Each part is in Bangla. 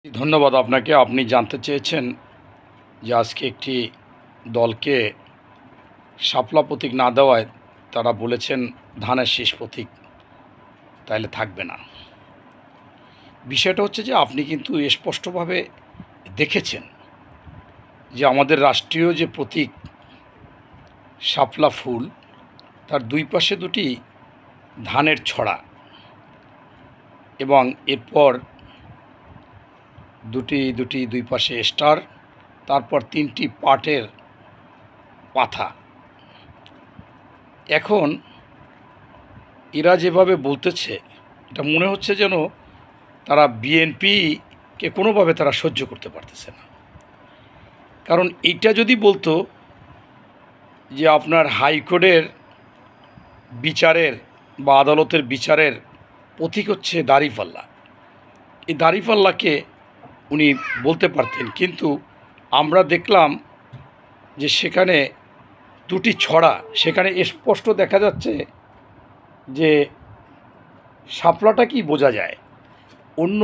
ধন্যবাদ আপনাকে। আপনি জানতে চেয়েছেন যে আজকে একটি দলকে শাপলা প্রতীক না দেওয়ায় তারা বলেছেন ধানের শীষ প্রতীক তাইলে থাকবে না। বিষয়টা হচ্ছে যে আপনি কিন্তু স্পষ্টভাবে দেখেছেন যে আমাদের রাষ্ট্রীয় যে প্রতীক শাপলা ফুল, তার দুই পাশে দুটি ধানের ছড়া এবং এরপর দুই পাশে স্টার, তারপর তিনটি পাটের পাতা। এখন এরা যেভাবে বলতেছে, এটা মনে হচ্ছে যেন তারা বিএনপিকে কোনোভাবে তারা সহ্য করতে পারতেছে না। কারণ এইটা যদি বলতো যে আপনার হাইকোর্টের বিচারের বা আদালতের বিচারের প্রতীক হচ্ছে দাঁড়িপাল্লা, এই দাঁড়িপাল্লাকে উনি বলতে পারতেন, কিন্তু আমরা দেখলাম যে সেখানে দুটি ছড়া, সেখানে স্পষ্ট দেখা যাচ্ছে যে শাপলাটা কি বোঝা যায় অন্য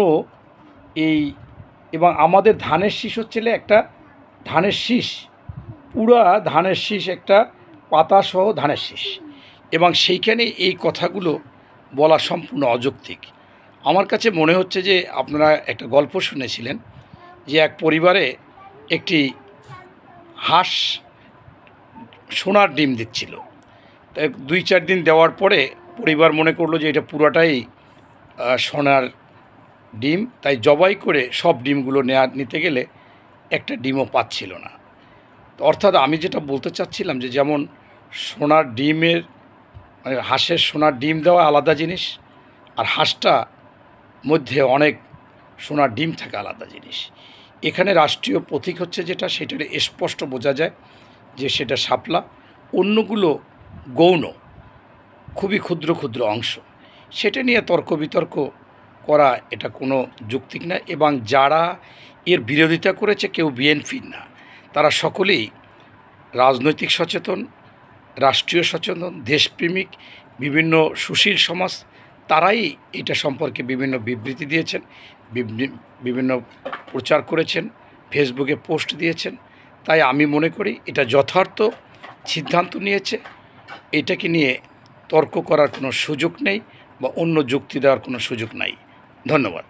এই, এবং আমাদের ধানের শীষ হচ্ছে একটা ধানের শীষ, পুরা ধানের শীষ, একটা পাতাসহ ধানের শীষ, এবং সেইখানে এই কথাগুলো বলা সম্পূর্ণ অযৌক্তিক। আমার কাছে মনে হচ্ছে যে আপনারা একটা গল্প শুনেছিলেন যে এক পরিবারে একটি হাঁস সোনার ডিম দিচ্ছিল। তাই 2-4 দিন দেওয়ার পরে পরিবার মনে করলো যে এটা পুরাটাই সোনার ডিম, তাই জবাই করে সব ডিমগুলো নিতে গেলে একটা ডিমও পাচ্ছিল না। অর্থাৎ আমি যেটা বলতে চাচ্ছিলাম যে যেমন সোনার ডিমের মানে হাঁসের সোনার ডিম দেওয়া আলাদা জিনিস, আর হাঁসটা মধ্যে অনেক সোনার ডিম থাকা আলাদা জিনিস। এখানে রাষ্ট্রীয় প্রতীক হচ্ছে যেটা, সেটার স্পষ্ট বোঝা যায় যে সেটা শাপলা, অন্যগুলো গৌণ, খুবই ক্ষুদ্র ক্ষুদ্র অংশ। সেটা নিয়ে তর্ক বিতর্ক করা এটা কোনো যৌক্তিক না। এবং যারা এর বিরোধিতা করেছে কেউ বিএনপির না, তারা সকলেই রাজনৈতিক সচেতন, রাষ্ট্রীয় সচেতন, দেশপ্রেমিক, বিভিন্ন সুশীল সমাজ, তারাই এটা সম্পর্কে বিভিন্ন বিবৃতি দিয়েছেন, বিভিন্ন প্রচার করেছেন, ফেসবুকে পোস্ট দিয়েছেন। তাই আমি মনে করি এটা যথার্থ সিদ্ধান্ত নিয়েছে, এটাকে নিয়ে তর্ক করার কোনো সুযোগ নেই বা অন্য যুক্তি দেওয়ার কোনো সুযোগ নাই। ধন্যবাদ।